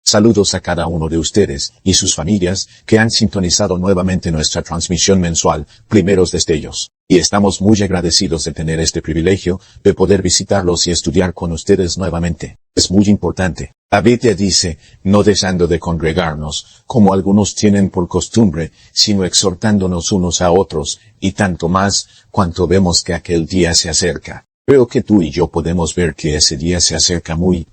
Saludos a cada uno de ustedes y sus familias que han sintonizado nuevamente nuestra transmisión mensual, Primeros Destellos. Y estamos muy agradecidos de tener este privilegio de poder visitarlos y estudiar con ustedes nuevamente. Es muy importante. La Biblia dice, no dejando de congregarnos, como algunos tienen por costumbre, sino exhortándonos unos a otros, y tanto más, cuanto vemos que aquel día se acerca. Creo que tú y yo podemos ver que ese día se acerca muy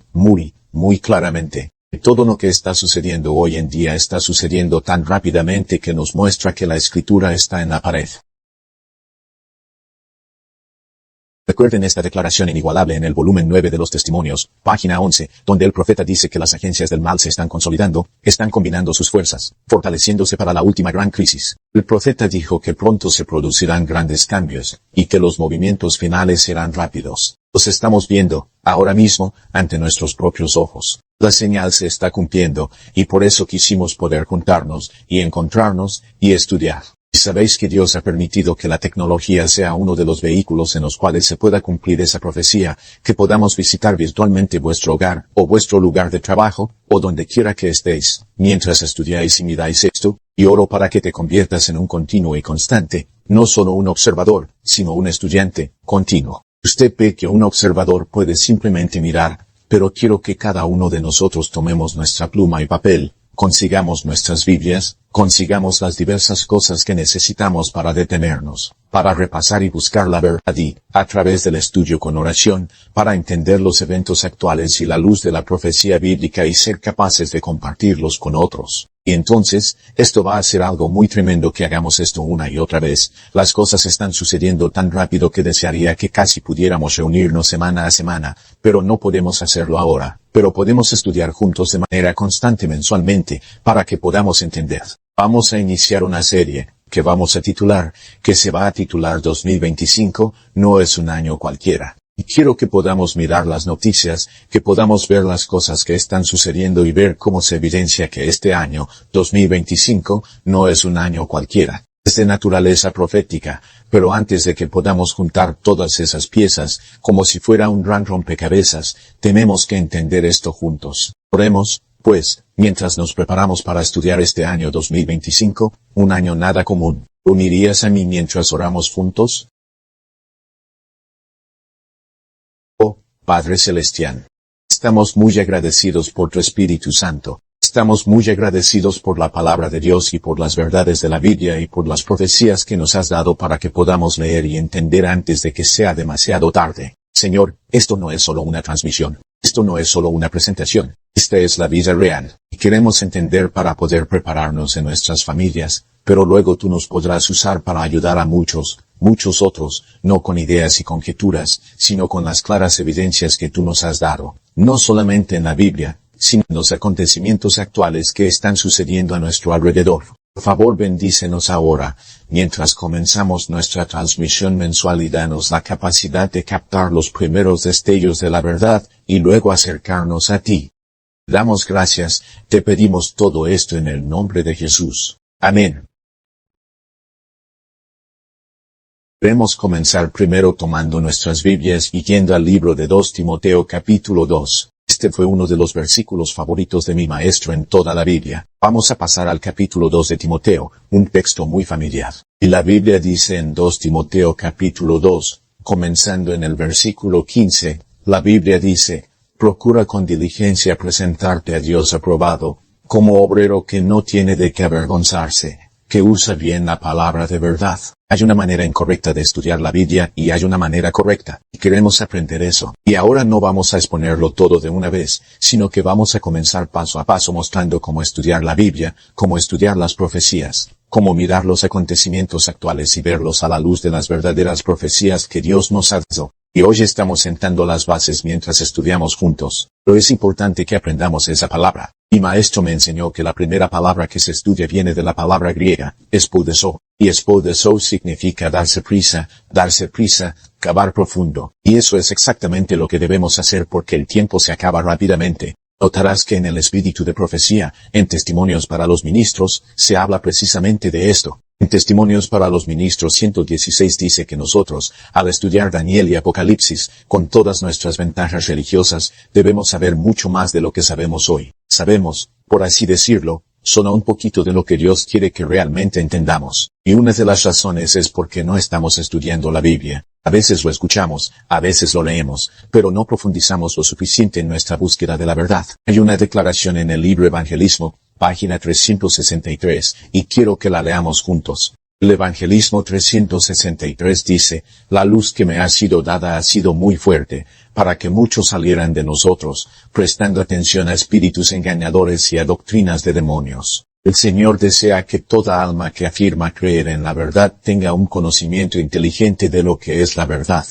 claramente. Todo lo que está sucediendo hoy en día está sucediendo tan rápidamente que nos muestra que la Escritura está en la pared. Recuerden esta declaración inigualable en el volumen 9 de los Testimonios, página 11, donde el profeta dice que las agencias del mal se están consolidando, están combinando sus fuerzas, fortaleciéndose para la última gran crisis. El profeta dijo que pronto se producirán grandes cambios, y que los movimientos finales serán rápidos. Los estamos viendo, ahora mismo, ante nuestros propios ojos. La señal se está cumpliendo, y por eso quisimos poder juntarnos, y encontrarnos, y estudiar. Y sabéis que Dios ha permitido que la tecnología sea uno de los vehículos en los cuales se pueda cumplir esa profecía, que podamos visitar virtualmente vuestro hogar, o vuestro lugar de trabajo, o donde quiera que estéis, mientras estudiáis y miráis esto, y oro para que te conviertas en un continuo y constante, no solo un observador, sino un estudiante, continuo. Usted ve que un observador puede simplemente mirar, pero quiero que cada uno de nosotros tomemos nuestra pluma y papel, consigamos nuestras Biblias, consigamos las diversas cosas que necesitamos para detenernos, para repasar y buscar la verdad y, a través del estudio con oración, para entender los eventos actuales y la luz de la profecía bíblica y ser capaces de compartirlos con otros. Y entonces, esto va a ser algo muy tremendo que hagamos esto una y otra vez. Las cosas están sucediendo tan rápido que desearía que casi pudiéramos reunirnos semana a semana, pero no podemos hacerlo ahora. Pero podemos estudiar juntos de manera constante mensualmente, para que podamos entender. Vamos a iniciar una serie, que se va a titular 2025, no es un año cualquiera. Y quiero que podamos mirar las noticias, que podamos ver las cosas que están sucediendo y ver cómo se evidencia que este año, 2025, no es un año cualquiera. Es de naturaleza profética, pero antes de que podamos juntar todas esas piezas, como si fuera un gran rompecabezas, tenemos que entender esto juntos. Oremos, pues, mientras nos preparamos para estudiar este año 2025, un año nada común. ¿Unirías a mí mientras oramos juntos? Padre Celestial, estamos muy agradecidos por tu Espíritu Santo. Estamos muy agradecidos por la palabra de Dios y por las verdades de la Biblia y por las profecías que nos has dado para que podamos leer y entender antes de que sea demasiado tarde. Señor, esto no es solo una transmisión. Esto no es solo una presentación. Esta es la vida real. Y queremos entender para poder prepararnos en nuestras familias, pero luego tú nos podrás usar para ayudar a muchos otros, no con ideas y conjeturas, sino con las claras evidencias que tú nos has dado, no solamente en la Biblia, sino en los acontecimientos actuales que están sucediendo a nuestro alrededor. Por favor, bendícenos ahora, mientras comenzamos nuestra transmisión mensual y danos la capacidad de captar los primeros destellos de la verdad, y luego acercarnos a ti. Damos gracias, te pedimos todo esto en el nombre de Jesús. Amén. Queremos comenzar primero tomando nuestras Biblias y yendo al libro de 2 Timoteo capítulo 2. Este fue uno de los versículos favoritos de mi maestro en toda la Biblia. Vamos a pasar al capítulo 2 de Timoteo, un texto muy familiar. Y la Biblia dice en 2 Timoteo capítulo 2, comenzando en el versículo 15, la Biblia dice, procura con diligencia presentarte a Dios aprobado, como obrero que no tiene de qué avergonzarse, que usa bien la palabra de verdad. Hay una manera incorrecta de estudiar la Biblia y hay una manera correcta, y queremos aprender eso. Y ahora no vamos a exponerlo todo de una vez, sino que vamos a comenzar paso a paso mostrando cómo estudiar la Biblia, cómo estudiar las profecías, cómo mirar los acontecimientos actuales y verlos a la luz de las verdaderas profecías que Dios nos ha dado. Y hoy estamos sentando las bases mientras estudiamos juntos. Pero es importante que aprendamos esa palabra. Mi maestro me enseñó que la primera palabra que se estudia viene de la palabra griega, espoudezo. Y espoudezo significa darse prisa, cavar profundo. Y eso es exactamente lo que debemos hacer porque el tiempo se acaba rápidamente. Notarás que en el espíritu de profecía, en Testimonios para los Ministros, se habla precisamente de esto. En Testimonios para los Ministros 116 dice que nosotros, al estudiar Daniel y Apocalipsis, con todas nuestras ventajas religiosas, debemos saber mucho más de lo que sabemos hoy. Sabemos, por así decirlo, solo un poquito de lo que Dios quiere que realmente entendamos. Y una de las razones es porque no estamos estudiando la Biblia. A veces lo escuchamos, a veces lo leemos, pero no profundizamos lo suficiente en nuestra búsqueda de la verdad. Hay una declaración en el libro Evangelismo, página 363, y quiero que la leamos juntos. El Evangelismo 363 dice, la luz que me ha sido dada ha sido muy fuerte, para que muchos salieran de nosotros, prestando atención a espíritus engañadores y a doctrinas de demonios. El Señor desea que toda alma que afirma creer en la verdad tenga un conocimiento inteligente de lo que es la verdad.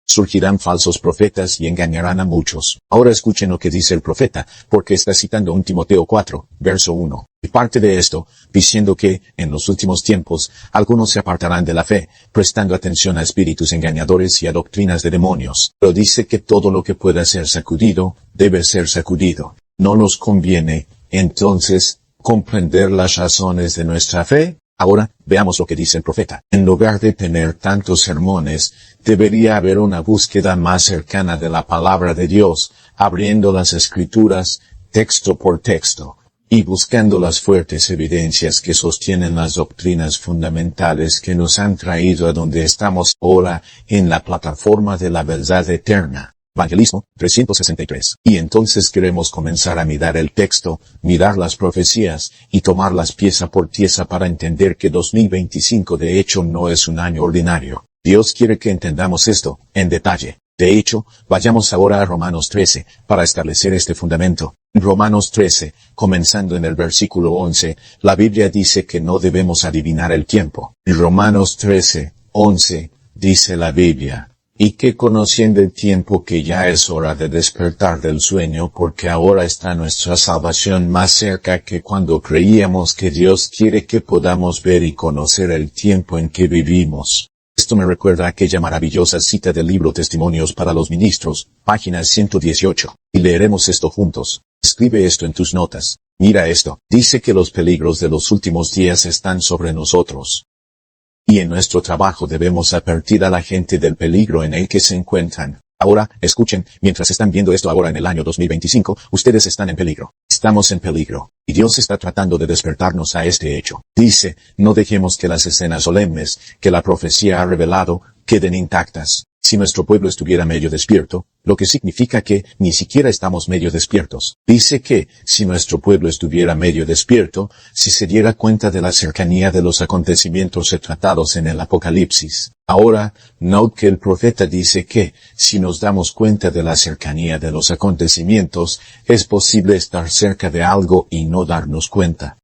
Surgirán falsos profetas y engañarán a muchos. Ahora escuchen lo que dice el profeta, porque está citando 1 Timoteo 4, verso 1. Y parte de esto, diciendo que, en los últimos tiempos, algunos se apartarán de la fe, prestando atención a espíritus engañadores y a doctrinas de demonios. Pero dice que todo lo que pueda ser sacudido, debe ser sacudido. ¿No nos conviene, entonces, comprender las razones de nuestra fe? Ahora, veamos lo que dice el profeta. En lugar de tener tantos sermones, debería haber una búsqueda más cercana de la palabra de Dios, abriendo las escrituras, texto por texto, y buscando las fuertes evidencias que sostienen las doctrinas fundamentales que nos han traído a donde estamos ahora, en la plataforma de la verdad eterna. Evangelismo 363. Y entonces queremos comenzar a mirar el texto, mirar las profecías, y tomarlas pieza por pieza para entender que 2025 de hecho no es un año ordinario. Dios quiere que entendamos esto, en detalle. De hecho, vayamos ahora a Romanos 13, para establecer este fundamento. Romanos 13, comenzando en el versículo 11, la Biblia dice que no debemos adivinar el tiempo. En Romanos 13, 11, dice la Biblia, y que conociendo el tiempo que ya es hora de despertar del sueño porque ahora está nuestra salvación más cerca que cuando creíamos que Dios quiere que podamos ver y conocer el tiempo en que vivimos. Esto me recuerda a aquella maravillosa cita del libro Testimonios para los Ministros, página 118, y leeremos esto juntos. Escribe esto en tus notas. Mira esto, dice que los peligros de los últimos días están sobre nosotros. Y en nuestro trabajo debemos advertir a la gente del peligro en el que se encuentran. Ahora, escuchen, mientras están viendo esto ahora en el año 2025, ustedes están en peligro. Estamos en peligro. Y Dios está tratando de despertarnos a este hecho. Dice, no dejemos que las escenas solemnes, que la profecía ha revelado, queden intactas. Si nuestro pueblo estuviera medio despierto, lo que significa que ni siquiera estamos medio despiertos. Dice que, si nuestro pueblo estuviera medio despierto, si se diera cuenta de la cercanía de los acontecimientos retratados en el Apocalipsis. Ahora, note que el profeta dice que, si nos damos cuenta de la cercanía de los acontecimientos, es posible estar cerca de algo y no darnos cuenta.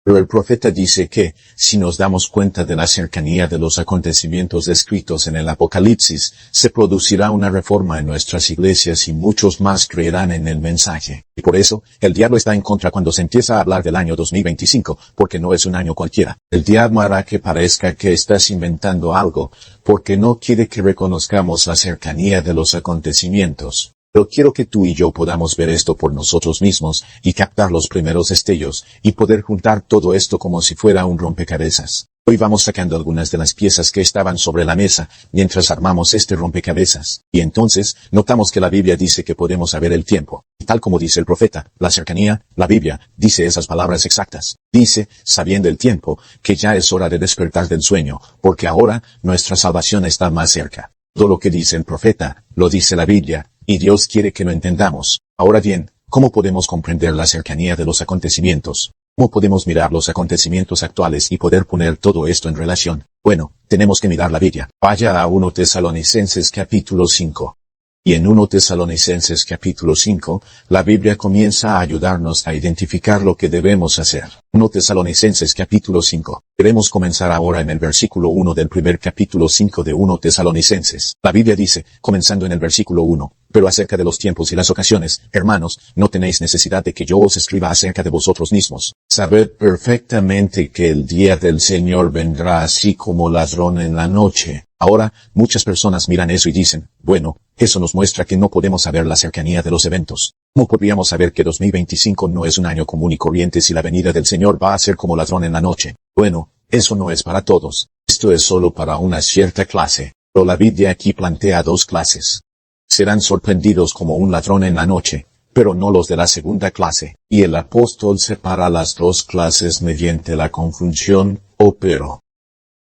Pero el profeta dice que, si nos damos cuenta de la cercanía de los acontecimientos descritos en el Apocalipsis, se producirá una reforma en nuestras iglesias y muchos más creerán en el mensaje. Y por eso, el diablo está en contra cuando se empieza a hablar del año 2025, porque no es un año cualquiera. El diablo hará que parezca que estás inventando algo, porque no quiere que reconozcamos la cercanía de los acontecimientos. Pero quiero que tú y yo podamos ver esto por nosotros mismos, y captar los primeros destellos, y poder juntar todo esto como si fuera un rompecabezas. Hoy vamos sacando algunas de las piezas que estaban sobre la mesa, mientras armamos este rompecabezas. Y entonces, notamos que la Biblia dice que podemos saber el tiempo. Y tal como dice el profeta, la cercanía, la Biblia, dice esas palabras exactas. Dice, sabiendo el tiempo, que ya es hora de despertar del sueño, porque ahora, nuestra salvación está más cerca. Todo lo que dice el profeta, lo dice la Biblia, y Dios quiere que lo entendamos. Ahora bien, ¿cómo podemos comprender la cercanía de los acontecimientos? ¿Cómo podemos mirar los acontecimientos actuales y poder poner todo esto en relación? Bueno, tenemos que mirar la Biblia. Vaya a 1 Tesalonicenses capítulo 5. Y en 1 Tesalonicenses capítulo 5, la Biblia comienza a ayudarnos a identificar lo que debemos hacer. 1 Tesalonicenses capítulo 5. Queremos comenzar ahora en el versículo 1 del primer capítulo 5 de 1 Tesalonicenses. La Biblia dice, comenzando en el versículo 1, pero acerca de los tiempos y las ocasiones, hermanos, no tenéis necesidad de que yo os escriba acerca de vosotros mismos. Sabed perfectamente que el día del Señor vendrá así como ladrón en la noche. Ahora, muchas personas miran eso y dicen, bueno, eso nos muestra que no podemos saber la cercanía de los eventos. ¿Cómo podríamos saber que 2025 no es un año común y corriente si la venida del Señor va a ser como ladrón en la noche? Bueno, eso no es para todos. Esto es solo para una cierta clase. Pero la Biblia aquí plantea dos clases. Serán sorprendidos como un ladrón en la noche, pero no los de la segunda clase. Y el apóstol separa las dos clases mediante la conjunción, o pero.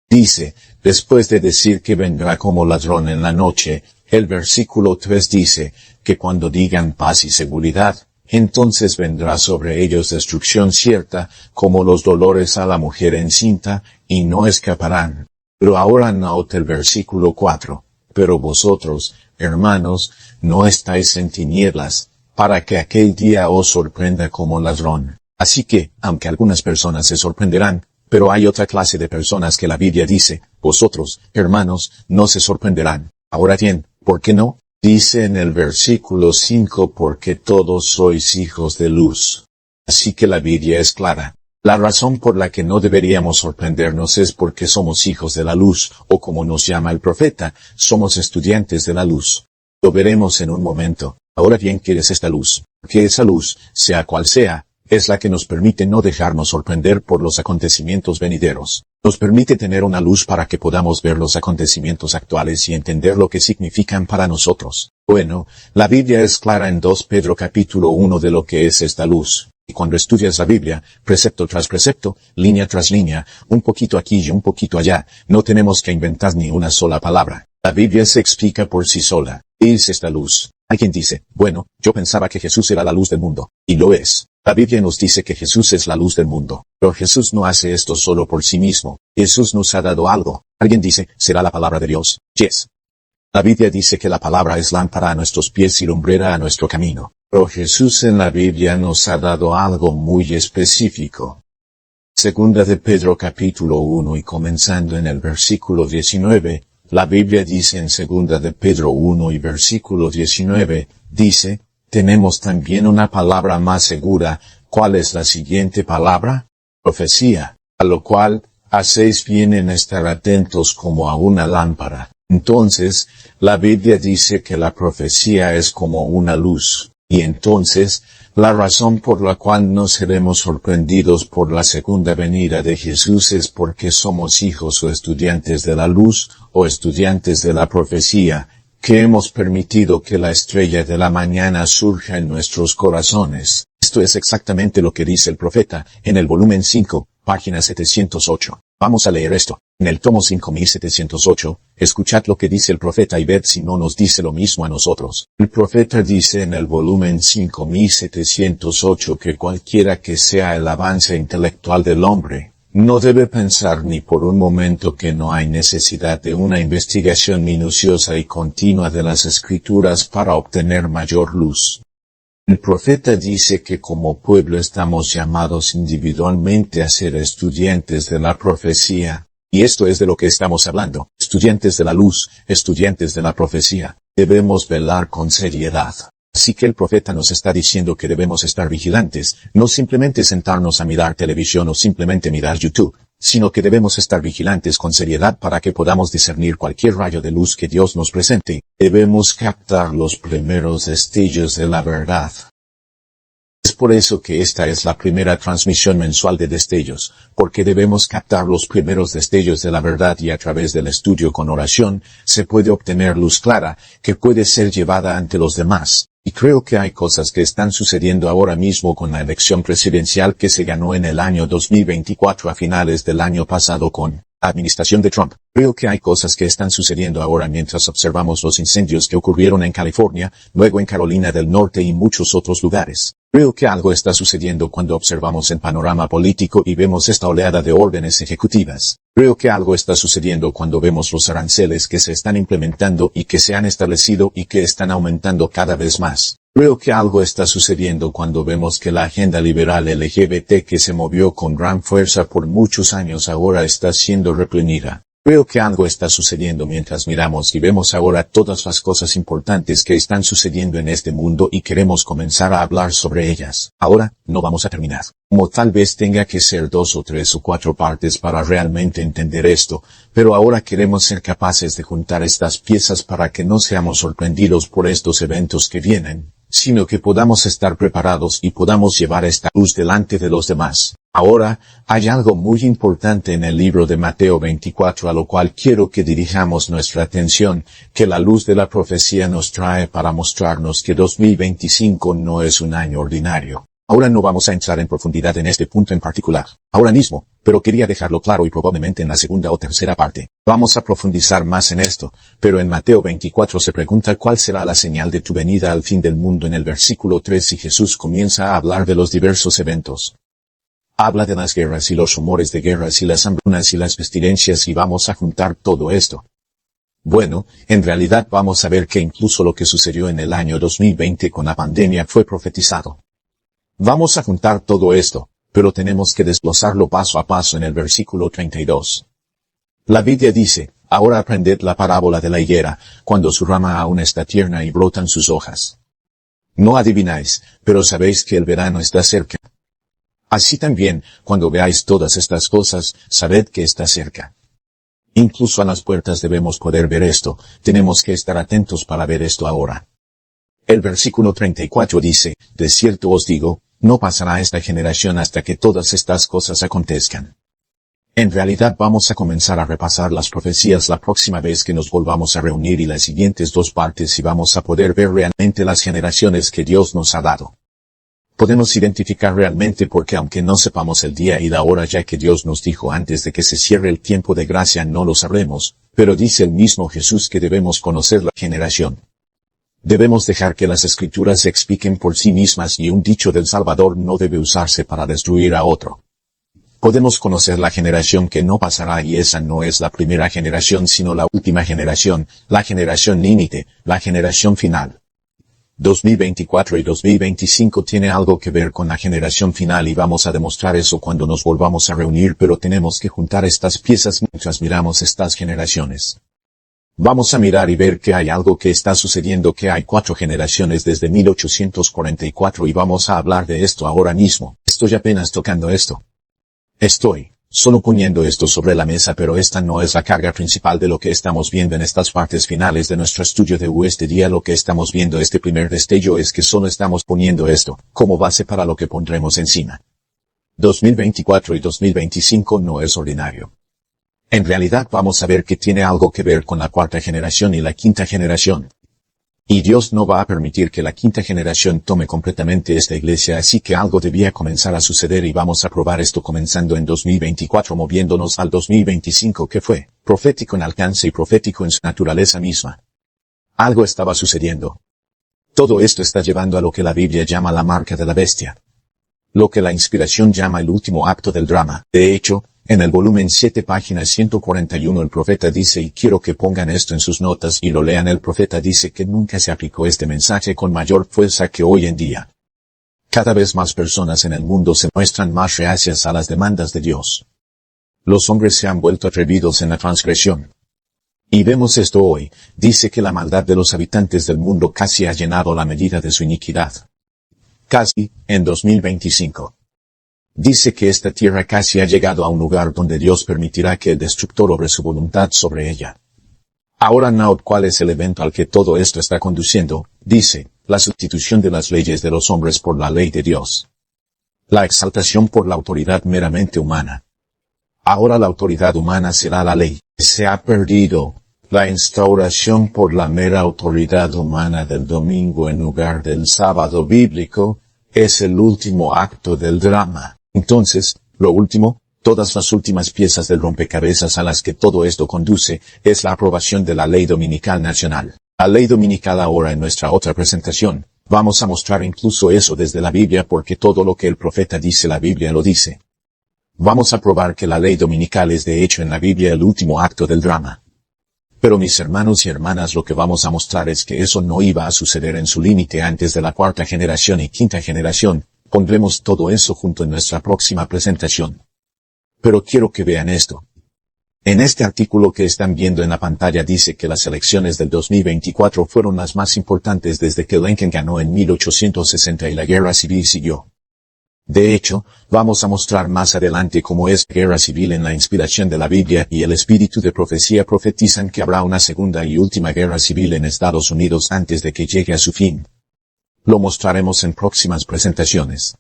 Dice, después de decir que vendrá como ladrón en la noche, el versículo 3 dice, que cuando digan paz y seguridad, entonces vendrá sobre ellos destrucción cierta, como los dolores a la mujer encinta, y no escaparán. Pero ahora nota el versículo 4. Pero vosotros, hermanos, no estáis en tinieblas, para que aquel día os sorprenda como ladrón. Así que, aunque algunas personas se sorprenderán, pero hay otra clase de personas que la Biblia dice, vosotros, hermanos, no se sorprenderán. Ahora bien, ¿por qué no? Dice en el versículo 5 porque todos sois hijos de luz. Así que la Biblia es clara. La razón por la que no deberíamos sorprendernos es porque somos hijos de la luz, o como nos llama el profeta, somos estudiantes de la luz. Lo veremos en un momento. Ahora bien, ¿qué es esta luz? Que esa luz, sea cual sea, es la que nos permite no dejarnos sorprender por los acontecimientos venideros. Nos permite tener una luz para que podamos ver los acontecimientos actuales y entender lo que significan para nosotros. Bueno, la Biblia es clara en 2 Pedro capítulo 1 de lo que es esta luz. Y cuando estudias la Biblia, precepto tras precepto, línea tras línea, un poquito aquí y un poquito allá, no tenemos que inventar ni una sola palabra. La Biblia se explica por sí sola. ¿Qué es esta luz? Hay quien dice, bueno, yo pensaba que Jesús era la luz del mundo. Y lo es. La Biblia nos dice que Jesús es la luz del mundo. Pero Jesús no hace esto solo por sí mismo. Jesús nos ha dado algo. Alguien dice, ¿será la palabra de Dios? Yes. La Biblia dice que la palabra es lámpara a nuestros pies y lumbrera a nuestro camino. Pero Jesús en la Biblia nos ha dado algo muy específico. Segunda de Pedro capítulo 1 y comenzando en el versículo 19, la Biblia dice en Segunda de Pedro 1 y versículo 19, dice, tenemos también una palabra más segura. ¿Cuál es la siguiente palabra? Profecía. A lo cual, hacéis bien en estar atentos como a una lámpara. Entonces, la Biblia dice que la profecía es como una luz. Y entonces, la razón por la cual no seremos sorprendidos por la segunda venida de Jesús es porque somos hijos o estudiantes de la luz, o estudiantes de la profecía, que hemos permitido que la estrella de la mañana surja en nuestros corazones. Esto es exactamente lo que dice el profeta, en el volumen 5, página 708. Vamos a leer esto. En el tomo 5708, escuchad lo que dice el profeta y ved si no nos dice lo mismo a nosotros. El profeta dice en el volumen 5708 que cualquiera que sea el avance intelectual del hombre, no debe pensar ni por un momento que no hay necesidad de una investigación minuciosa y continua de las Escrituras para obtener mayor luz. El profeta dice que como pueblo estamos llamados individualmente a ser estudiantes de la profecía. Y esto es de lo que estamos hablando. Estudiantes de la luz, estudiantes de la profecía. Debemos velar con seriedad. Así que el profeta nos está diciendo que debemos estar vigilantes, no simplemente sentarnos a mirar televisión o simplemente mirar YouTube, sino que debemos estar vigilantes con seriedad para que podamos discernir cualquier rayo de luz que Dios nos presente. Debemos captar los primeros destellos de la verdad. Es por eso que esta es la primera transmisión mensual de Destellos, porque debemos captar los primeros destellos de la verdad y a través del estudio con oración, se puede obtener luz clara, que puede ser llevada ante los demás. Y creo que hay cosas que están sucediendo ahora mismo con la elección presidencial que se ganó en el año 2024 a finales del año pasado con la administración de Trump. Creo que hay cosas que están sucediendo ahora mientras observamos los incendios que ocurrieron en California, luego en Carolina del Norte y muchos otros lugares. Creo que algo está sucediendo cuando observamos el panorama político y vemos esta oleada de órdenes ejecutivas. Creo que algo está sucediendo cuando vemos los aranceles que se están implementando y que se han establecido y que están aumentando cada vez más. Creo que algo está sucediendo cuando vemos que la agenda liberal LGBT que se movió con gran fuerza por muchos años ahora está siendo reprimida. Creo que algo está sucediendo mientras miramos y vemos ahora todas las cosas importantes que están sucediendo en este mundo y queremos comenzar a hablar sobre ellas. Ahora, no vamos a terminar. Como tal vez tenga que ser 2 o 3 o 4 partes para realmente entender esto, pero ahora queremos ser capaces de juntar estas piezas para que no seamos sorprendidos por estos eventos que vienen, sino que podamos estar preparados y podamos llevar esta luz delante de los demás. Ahora, hay algo muy importante en el libro de Mateo 24 a lo cual quiero que dirijamos nuestra atención, que la luz de la profecía nos trae para mostrarnos que 2025 no es un año ordinario. Ahora no vamos a entrar en profundidad en este punto en particular, ahora mismo, pero quería dejarlo claro y probablemente en la segunda o tercera parte. Vamos a profundizar más en esto, pero en Mateo 24 se pregunta cuál será la señal de tu venida al fin del mundo en el versículo 3 y Jesús comienza a hablar de los diversos eventos. Habla de las guerras y los rumores de guerras y las hambrunas y las pestilencias y vamos a juntar todo esto. Bueno, en realidad vamos a ver que incluso lo que sucedió en el año 2020 con la pandemia fue profetizado. Vamos a juntar todo esto, pero tenemos que desglosarlo paso a paso en el versículo 32. La Biblia dice, ahora aprended la parábola de la higuera, cuando su rama aún está tierna y brotan sus hojas. No adivináis, pero sabéis que el verano está cerca. Así también, cuando veáis todas estas cosas, sabed que está cerca. Incluso a las puertas debemos poder ver esto, tenemos que estar atentos para ver esto ahora. El versículo 34 dice, de cierto os digo, no pasará esta generación hasta que todas estas cosas acontezcan. En realidad vamos a comenzar a repasar las profecías la próxima vez que nos volvamos a reunir y las siguientes dos partes y vamos a poder ver realmente las generaciones que Dios nos ha dado. Podemos identificar realmente porque aunque no sepamos el día y la hora ya que Dios nos dijo antes de que se cierre el tiempo de gracia no lo sabremos, pero dice el mismo Jesús que debemos conocer la generación. Debemos dejar que las escrituras se expliquen por sí mismas y un dicho del Salvador no debe usarse para destruir a otro. Podemos conocer la generación que no pasará y esa no es la primera generación sino la última generación, la generación límite, la generación final. 2024 y 2025 tiene algo que ver con la generación final y vamos a demostrar eso cuando nos volvamos a reunir, pero tenemos que juntar estas piezas mientras miramos estas generaciones. Vamos a mirar y ver que hay algo que está sucediendo, que hay 4 generaciones desde 1844 y vamos a hablar de esto ahora mismo. Estoy apenas tocando esto. Estoy solo poniendo esto sobre la mesa, pero esta no es la carga principal de lo que estamos viendo en estas partes finales de nuestro estudio de este día. Lo que estamos viendo este primer destello es que solo estamos poniendo esto como base para lo que pondremos encima. 2024 y 2025 no es ordinario. En realidad vamos a ver que tiene algo que ver con la cuarta generación y la quinta generación. Y Dios no va a permitir que la quinta generación tome completamente esta iglesia, así que algo debía comenzar a suceder y vamos a probar esto comenzando en 2024 moviéndonos al 2025 que fue profético en alcance y profético en su naturaleza misma. Algo estaba sucediendo. Todo esto está llevando a lo que la Biblia llama la marca de la bestia. Lo que la inspiración llama el último acto del drama. De hecho, en el volumen 7 página 141 el profeta dice, y quiero que pongan esto en sus notas y lo lean, el profeta dice que nunca se aplicó este mensaje con mayor fuerza que hoy en día. Cada vez más personas en el mundo se muestran más reacias a las demandas de Dios. Los hombres se han vuelto atrevidos en la transgresión. Y vemos esto hoy, dice que la maldad de los habitantes del mundo casi ha llenado la medida de su iniquidad. Casi, en 2025. Dice que esta tierra casi ha llegado a un lugar donde Dios permitirá que el destructor obre su voluntad sobre ella. Ahora note cuál es el evento al que todo esto está conduciendo, dice, la sustitución de las leyes de los hombres por la ley de Dios. La exaltación por la autoridad meramente humana. Ahora la autoridad humana será la ley. Se ha perdido la instauración por la mera autoridad humana del domingo en lugar del sábado bíblico, es el último acto del drama. Entonces, lo último, todas las últimas piezas del rompecabezas a las que todo esto conduce, es la aprobación de la ley dominical nacional. La ley dominical ahora en nuestra otra presentación, vamos a mostrar incluso eso desde la Biblia porque todo lo que el profeta dice la Biblia lo dice. Vamos a probar que la ley dominical es de hecho en la Biblia el último acto del drama. Pero mis hermanos y hermanas, lo que vamos a mostrar es que eso no iba a suceder en su límite antes de la cuarta generación y quinta generación. Pondremos todo eso junto en nuestra próxima presentación. Pero quiero que vean esto. En este artículo que están viendo en la pantalla dice que las elecciones del 2024 fueron las más importantes desde que Lincoln ganó en 1860 y la guerra civil siguió. De hecho, vamos a mostrar más adelante cómo es guerra civil en la inspiración de la Biblia y el espíritu de profecía profetizan que habrá una segunda y última guerra civil en Estados Unidos antes de que llegue a su fin. Lo mostraremos en próximas presentaciones.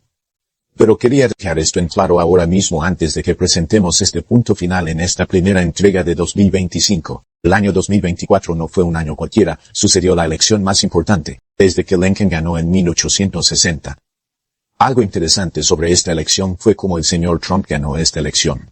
Pero quería dejar esto en claro ahora mismo antes de que presentemos este punto final en esta primera entrega de 2025. El año 2024 no fue un año cualquiera, sucedió la elección más importante, desde que Lincoln ganó en 1860. Algo interesante sobre esta elección fue cómo el señor Trump ganó esta elección.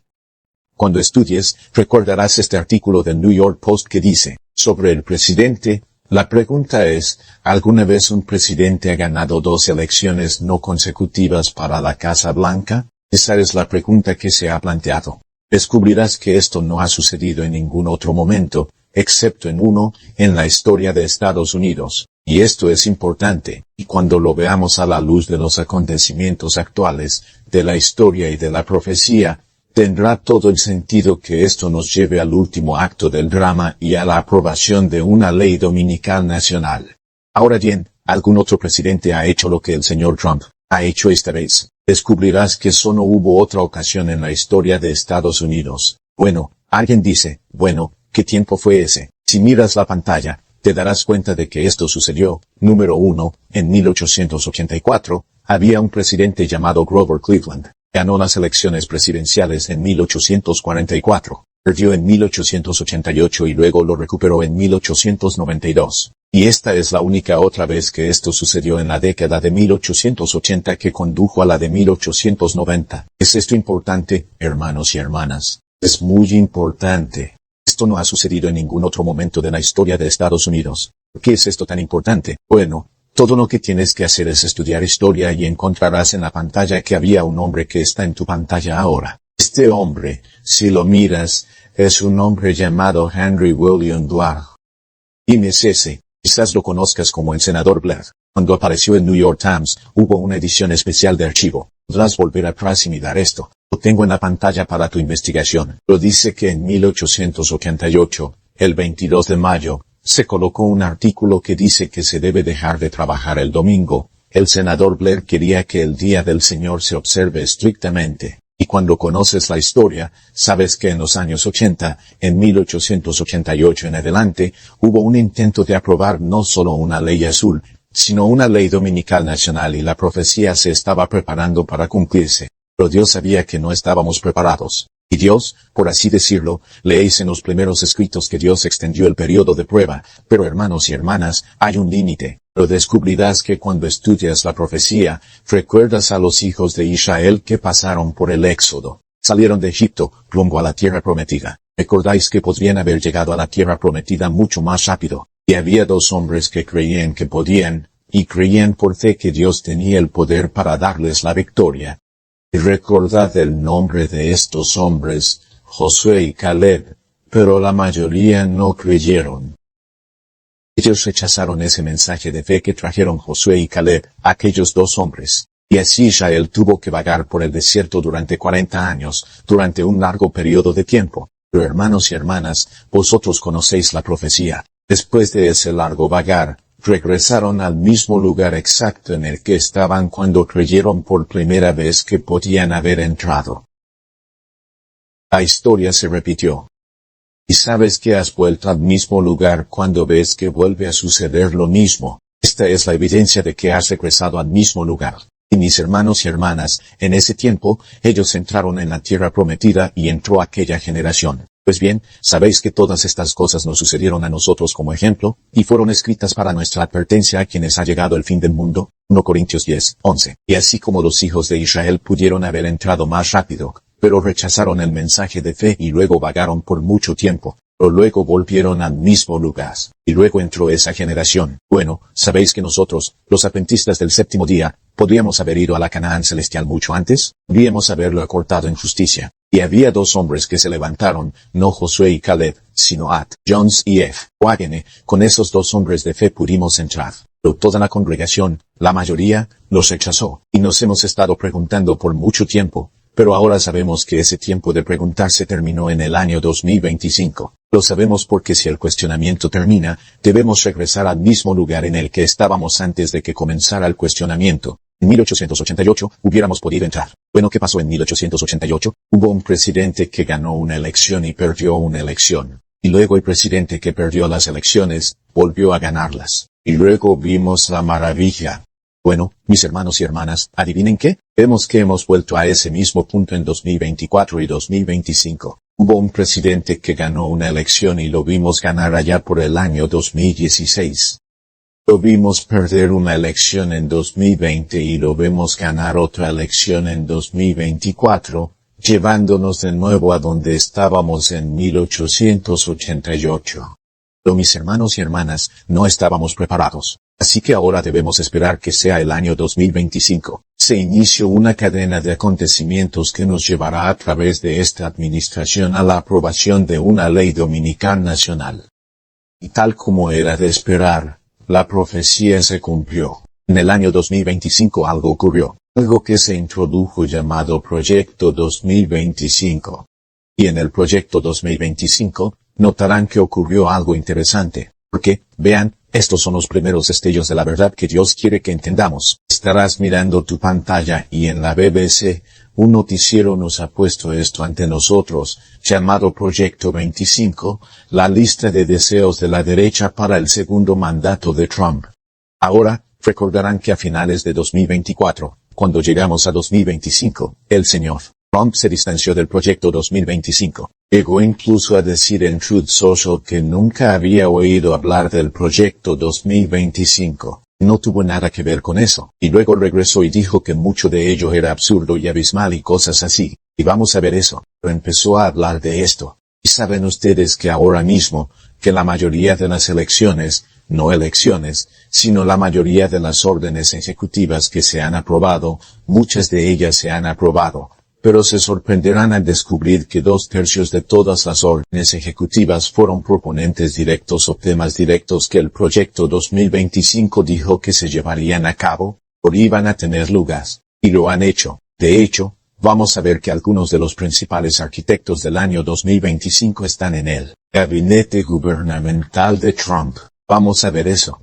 Cuando estudies, recordarás este artículo del New York Post que dice, sobre el presidente, la pregunta es, ¿alguna vez un presidente ha ganado 2 elecciones no consecutivas para la Casa Blanca? Esa es la pregunta que se ha planteado. Descubrirás que esto no ha sucedido en ningún otro momento, excepto en uno, en la historia de Estados Unidos. Y esto es importante, y cuando lo veamos a la luz de los acontecimientos actuales, de la historia y de la profecía, tendrá todo el sentido que esto nos lleve al último acto del drama y a la aprobación de una ley dominical nacional. Ahora bien, ¿algún otro presidente ha hecho lo que el señor Trump ha hecho esta vez? Descubrirás que solo hubo otra ocasión en la historia de Estados Unidos. Bueno, alguien dice, bueno, ¿qué tiempo fue ese? Si miras la pantalla, te darás cuenta de que esto sucedió. Número 1, en 1884, había un presidente llamado Grover Cleveland. Ganó las elecciones presidenciales en 1844, perdió en 1888 y luego lo recuperó en 1892. Y esta es la única otra vez que esto sucedió en la década de 1880 que condujo a la de 1890. ¿Es esto importante, hermanos y hermanas? Es muy importante. Esto no ha sucedido en ningún otro momento de la historia de Estados Unidos. ¿Por qué es esto tan importante? Bueno, todo lo que tienes que hacer es estudiar historia y encontrarás en la pantalla que había un hombre que está en tu pantalla ahora. Este hombre, si lo miras, es un hombre llamado Henry William Blair. Dime ese, quizás lo conozcas como el senador Blair. Cuando apareció en New York Times, hubo una edición especial de archivo. Podrás volver atrás y mirar esto. Lo tengo en la pantalla para tu investigación. Lo dice que en 1888, el 22 de mayo, se colocó un artículo que dice que se debe dejar de trabajar el domingo. El senador Blair quería que el Día del Señor se observe estrictamente. Y cuando conoces la historia, sabes que en los años 80, en 1888 en adelante, hubo un intento de aprobar no solo una ley azul, sino una ley dominical nacional y la profecía se estaba preparando para cumplirse. Pero Dios sabía que no estábamos preparados. Y Dios, por así decirlo, leéis en los primeros escritos que Dios extendió el periodo de prueba, pero hermanos y hermanas, hay un límite. Pero descubrirás que cuando estudias la profecía, recuerdas a los hijos de Israel que pasaron por el Éxodo. Salieron de Egipto, rumbo a la tierra prometida. Recordáis que podrían haber llegado a la tierra prometida mucho más rápido. Y había 2 hombres que creían que podían, y creían por fe que Dios tenía el poder para darles la victoria. Y recordad el nombre de estos hombres, Josué y Caleb, pero la mayoría no creyeron. Ellos rechazaron ese mensaje de fe que trajeron Josué y Caleb, aquellos 2 hombres. Y así Israel tuvo que vagar por el desierto durante 40 años, durante un largo periodo de tiempo. Pero hermanos y hermanas, vosotros conocéis la profecía. Después de ese largo vagar, regresaron al mismo lugar exacto en el que estaban cuando creyeron por primera vez que podían haber entrado. La historia se repitió. Y sabes que has vuelto al mismo lugar cuando ves que vuelve a suceder lo mismo. Esta es la evidencia de que has regresado al mismo lugar. Y mis hermanos y hermanas, en ese tiempo, ellos entraron en la tierra prometida y entró aquella generación. Pues bien, sabéis que todas estas cosas nos sucedieron a nosotros como ejemplo, y fueron escritas para nuestra advertencia a quienes ha llegado el fin del mundo. 1 Corintios 10, 11. Y así como los hijos de Israel pudieron haber entrado más rápido, pero rechazaron el mensaje de fe y luego vagaron por mucho tiempo, pero luego volvieron al mismo lugar. Y luego entró esa generación. Bueno, sabéis que nosotros, los adventistas del séptimo día, podríamos haber ido a la Canaán celestial mucho antes, podríamos haberlo acortado en justicia. Y había 2 hombres que se levantaron, no Josué y Caleb, sino At, Jones y F. Wagner. Con esos 2 hombres de fe pudimos entrar. Pero toda la congregación, la mayoría, los rechazó. Y nos hemos estado preguntando por mucho tiempo, pero ahora sabemos que ese tiempo de preguntarse terminó en el año 2025. Lo sabemos porque si el cuestionamiento termina, debemos regresar al mismo lugar en el que estábamos antes de que comenzara el cuestionamiento. En 1888 hubiéramos podido entrar. Bueno, ¿qué pasó en 1888? Hubo un presidente que ganó una elección y perdió una elección. Y luego el presidente que perdió las elecciones, volvió a ganarlas. Y luego vimos la maravilla. Bueno, mis hermanos y hermanas, ¿adivinen qué? Vemos que hemos vuelto a ese mismo punto en 2024 y 2025. Hubo un presidente que ganó una elección y lo vimos ganar allá por el año 2016. Lo vimos perder una elección en 2020 y lo vemos ganar otra elección en 2024, llevándonos de nuevo a donde estábamos en 1888. Pero mis hermanos y hermanas, no estábamos preparados. Así que ahora debemos esperar que sea el año 2025. Se inició una cadena de acontecimientos que nos llevará a través de esta administración a la aprobación de una ley dominical nacional. Y tal como era de esperar, la profecía se cumplió. En el año 2025 algo ocurrió, algo que se introdujo llamado Proyecto 2025. Y en el Proyecto 2025, notarán que ocurrió algo interesante, porque, vean, estos son los primeros destellos de la verdad que Dios quiere que entendamos. Estarás mirando tu pantalla y en la BBC, un noticiero nos ha puesto esto ante nosotros, llamado Proyecto 25, la lista de deseos de la derecha para el segundo mandato de Trump. Ahora, recordarán que a finales de 2024, cuando llegamos a 2025, el señor Trump se distanció del Proyecto 2025. Llegó incluso a decir en Truth Social que nunca había oído hablar del Proyecto 2025. No tuvo nada que ver con eso. Y luego regresó y dijo que mucho de ello era absurdo y abismal y cosas así. Y vamos a ver eso. Pero empezó a hablar de esto. Y saben ustedes que ahora mismo, que la mayoría de las elecciones, no elecciones, sino la mayoría de las órdenes ejecutivas que se han aprobado, muchas de ellas se han aprobado. Pero se sorprenderán al descubrir que 2/3 de todas las órdenes ejecutivas fueron proponentes directos o temas directos que el Proyecto 2025 dijo que se llevarían a cabo, o iban a tener lugar. Y lo han hecho. De hecho, vamos a ver que algunos de los principales arquitectos del año 2025 están en el gabinete gubernamental de Trump. Vamos a ver eso.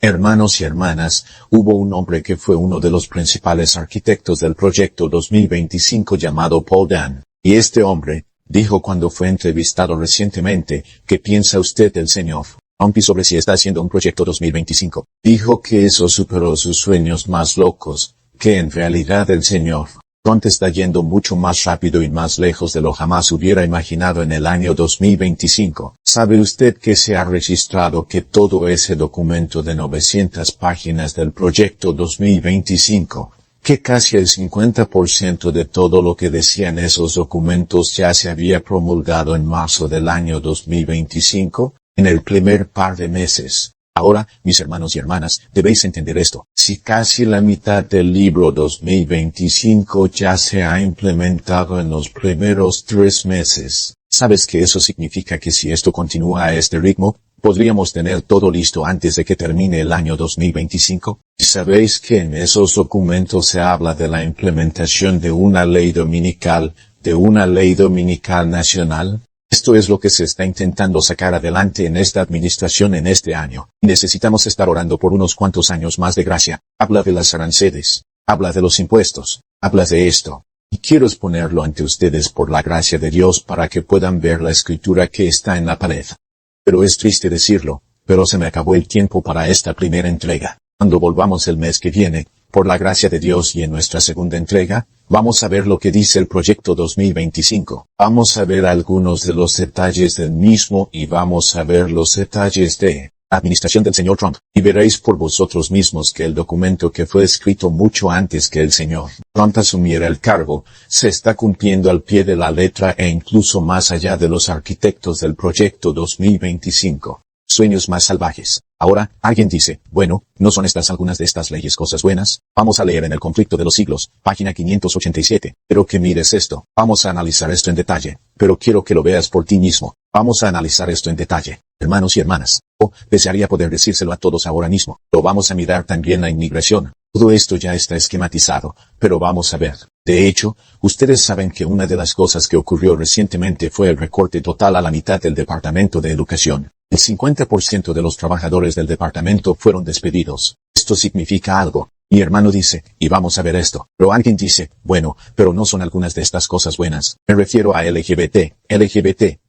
Hermanos y hermanas, hubo un hombre que fue uno de los principales arquitectos del Proyecto 2025 llamado Paul Dan. Y este hombre, dijo cuando fue entrevistado recientemente, ¿qué piensa usted del señor Trump y sobre si está haciendo un Proyecto 2025? Dijo que eso superó sus sueños más locos, que en realidad el señor Trump está yendo mucho más rápido y más lejos de lo jamás hubiera imaginado en el año 2025. ¿Sabe usted que se ha registrado que todo ese documento de 900 páginas del Proyecto 2025, que casi el 50% de todo lo que decían esos documentos ya se había promulgado en marzo del año 2025, en el primer par de meses? Ahora, mis hermanos y hermanas, debéis entender esto. Si casi la mitad del libro 2025 ya se ha implementado en los primeros 3 meses, ¿sabes qué eso significa? Que si esto continúa a este ritmo, podríamos tener todo listo antes de que termine el año 2025. ¿Sabéis que en esos documentos se habla de la implementación de una ley dominical nacional? Esto es lo que se está intentando sacar adelante en esta administración en este año. Necesitamos estar orando por unos cuantos años más de gracia. Habla de las aranceles. Habla de los impuestos. Habla de esto. Y quiero exponerlo ante ustedes por la gracia de Dios para que puedan ver la escritura que está en la pared. Pero es triste decirlo, pero se me acabó el tiempo para esta primera entrega. Cuando volvamos el mes que viene, por la gracia de Dios y en nuestra segunda entrega, vamos a ver lo que dice el Proyecto 2025. Vamos a ver algunos de los detalles del mismo y vamos a ver los detalles de la administración del señor Trump. Y veréis por vosotros mismos que el documento que fue escrito mucho antes que el señor Trump asumiera el cargo, se está cumpliendo al pie de la letra e incluso más allá de los arquitectos del Proyecto 2025. Sueños más salvajes. Ahora, alguien dice, bueno, ¿no son estas algunas de estas leyes cosas buenas? Vamos a leer en el conflicto de los siglos, página 587. Pero que mires esto. Vamos a analizar esto en detalle. Pero quiero que lo veas por ti mismo. Vamos a analizar esto en detalle. Hermanos y hermanas. Desearía poder decírselo a todos ahora mismo. Lo vamos a mirar también la inmigración. Todo esto ya está esquematizado, pero vamos a ver. De hecho, ustedes saben que una de las cosas que ocurrió recientemente fue el recorte total a la mitad del Departamento de Educación. El 50% de los trabajadores del departamento fueron despedidos. Esto significa algo. Mi hermano dice, y vamos a ver esto. Pero alguien dice, bueno, pero no son algunas de estas cosas buenas. Me refiero a LGBT,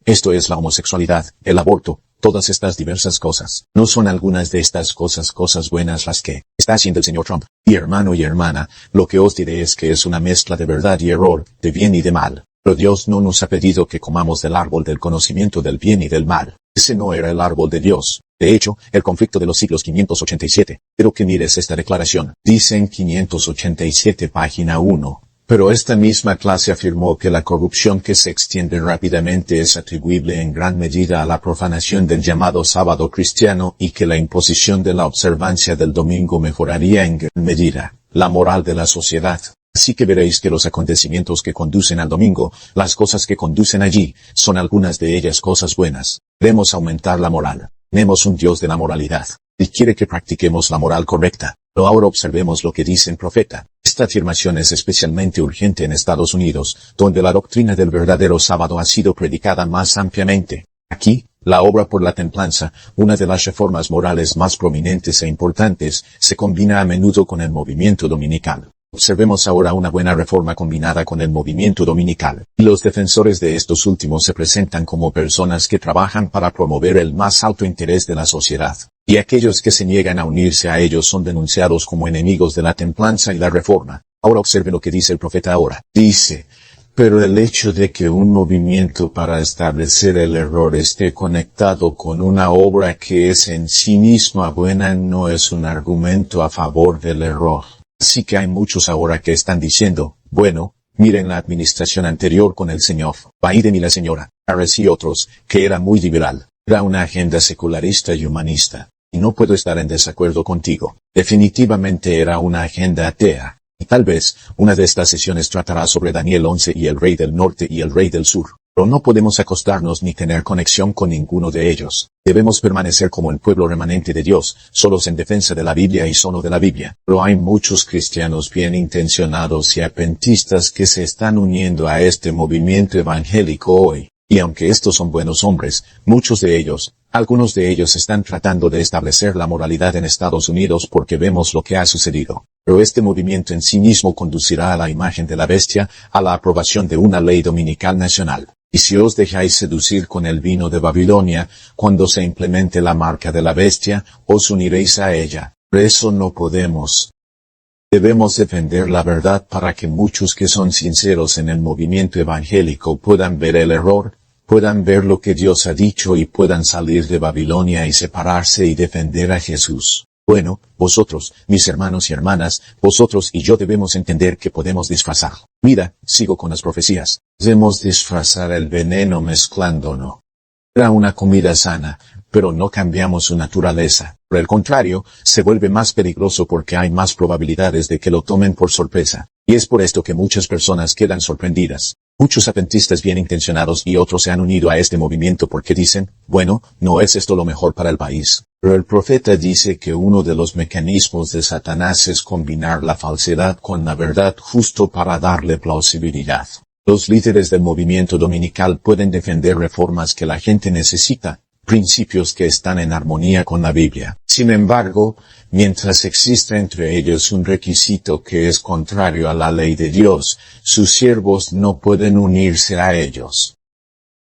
esto es la homosexualidad, el aborto, todas estas diversas cosas. No son algunas de estas cosas buenas las que está haciendo el señor Trump. Mi hermano y hermana, lo que os diré es que es una mezcla de verdad y error, de bien y de mal. Pero Dios no nos ha pedido que comamos del árbol del conocimiento del bien y del mal. Ese no era el árbol de Dios. De hecho, el conflicto de los siglos 587. Pero que mires esta declaración. Dice en 587 página 1. Pero esta misma clase afirmó que la corrupción que se extiende rápidamente es atribuible en gran medida a la profanación del llamado sábado cristiano y que la imposición de la observancia del domingo mejoraría en gran medida la moral de la sociedad. Así que veréis que los acontecimientos que conducen al domingo, las cosas que conducen allí, son algunas de ellas cosas buenas. Queremos aumentar la moral. Tenemos un Dios de la moralidad. Y quiere que practiquemos la moral correcta. Pero ahora observemos lo que dice el profeta. Esta afirmación es especialmente urgente en Estados Unidos, donde la doctrina del verdadero sábado ha sido predicada más ampliamente. Aquí, la obra por la templanza, una de las reformas morales más prominentes e importantes, se combina a menudo con el movimiento dominical. Observemos ahora una buena reforma combinada con el movimiento dominical. Y los defensores de estos últimos se presentan como personas que trabajan para promover el más alto interés de la sociedad. Y aquellos que se niegan a unirse a ellos son denunciados como enemigos de la templanza y la reforma. Ahora observe lo que dice el profeta ahora. Dice, pero el hecho de que un movimiento para establecer el error esté conectado con una obra que es en sí misma buena no es un argumento a favor del error. Así que hay muchos ahora que están diciendo, bueno, miren la administración anterior con el señor Biden y la señora Harris y otros, que era muy liberal. Era una agenda secularista y humanista. Y no puedo estar en desacuerdo contigo. Definitivamente era una agenda atea. Y tal vez, una de estas sesiones tratará sobre Daniel 11 y el rey del norte y el rey del sur. Pero no podemos acostarnos ni tener conexión con ninguno de ellos. Debemos permanecer como el pueblo remanente de Dios, solos en defensa de la Biblia y solo de la Biblia. Pero hay muchos cristianos bien intencionados y adventistas que se están uniendo a este movimiento evangélico hoy. Y aunque estos son buenos hombres, algunos de ellos están tratando de establecer la moralidad en Estados Unidos porque vemos lo que ha sucedido. Pero este movimiento en sí mismo conducirá a la imagen de la bestia, a la aprobación de una ley dominical nacional. Y si os dejáis seducir con el vino de Babilonia, cuando se implemente la marca de la bestia, os uniréis a ella. Por eso no podemos. Debemos defender la verdad para que muchos que son sinceros en el movimiento evangélico puedan ver el error, puedan ver lo que Dios ha dicho y puedan salir de Babilonia y separarse y defender a Jesús. Bueno, vosotros, mis hermanos y hermanas, vosotros y yo debemos entender que podemos disfrazar. Mira, sigo con las profecías. Debemos disfrazar el veneno mezclándolo. Era una comida sana, pero no cambiamos su naturaleza. Por el contrario, se vuelve más peligroso porque hay más probabilidades de que lo tomen por sorpresa. Y es por esto que muchas personas quedan sorprendidas. Muchos adventistas bien intencionados y otros se han unido a este movimiento porque dicen, bueno, no es esto lo mejor para el país. Pero el profeta dice que uno de los mecanismos de Satanás es combinar la falsedad con la verdad justo para darle plausibilidad. Los líderes del movimiento dominical pueden defender reformas que la gente necesita, principios que están en armonía con la Biblia. Sin embargo, mientras exista entre ellos un requisito que es contrario a la ley de Dios, sus siervos no pueden unirse a ellos.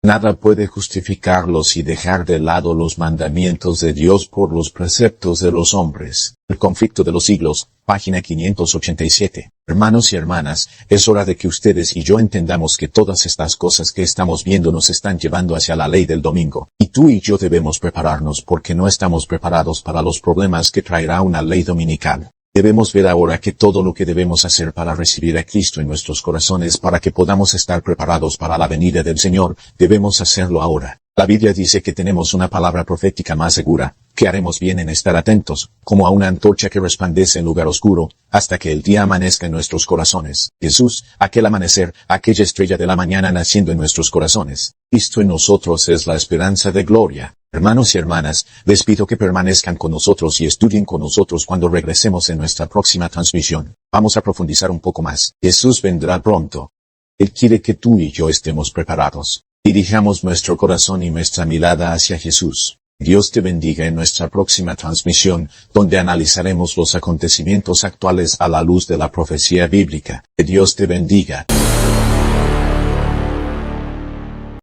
Nada puede justificarlos y dejar de lado los mandamientos de Dios por los preceptos de los hombres. El conflicto de los siglos, página 587. Hermanos y hermanas, es hora de que ustedes y yo entendamos que todas estas cosas que estamos viendo nos están llevando hacia la ley del domingo. Y tú y yo debemos prepararnos porque no estamos preparados para los problemas que traerá una ley dominical. Debemos ver ahora que todo lo que debemos hacer para recibir a Cristo en nuestros corazones para que podamos estar preparados para la venida del Señor, debemos hacerlo ahora. La Biblia dice que tenemos una palabra profética más segura, que haremos bien en estar atentos, como a una antorcha que resplandece en lugar oscuro, hasta que el día amanezca en nuestros corazones. Jesús, aquel amanecer, aquella estrella de la mañana naciendo en nuestros corazones. Cristo en nosotros es la esperanza de gloria. Hermanos y hermanas, les pido que permanezcan con nosotros y estudien con nosotros cuando regresemos en nuestra próxima transmisión. Vamos a profundizar un poco más. Jesús vendrá pronto. Él quiere que tú y yo estemos preparados. Dirijamos nuestro corazón y nuestra mirada hacia Jesús. Dios te bendiga en nuestra próxima transmisión, donde analizaremos los acontecimientos actuales a la luz de la profecía bíblica. Que Dios te bendiga.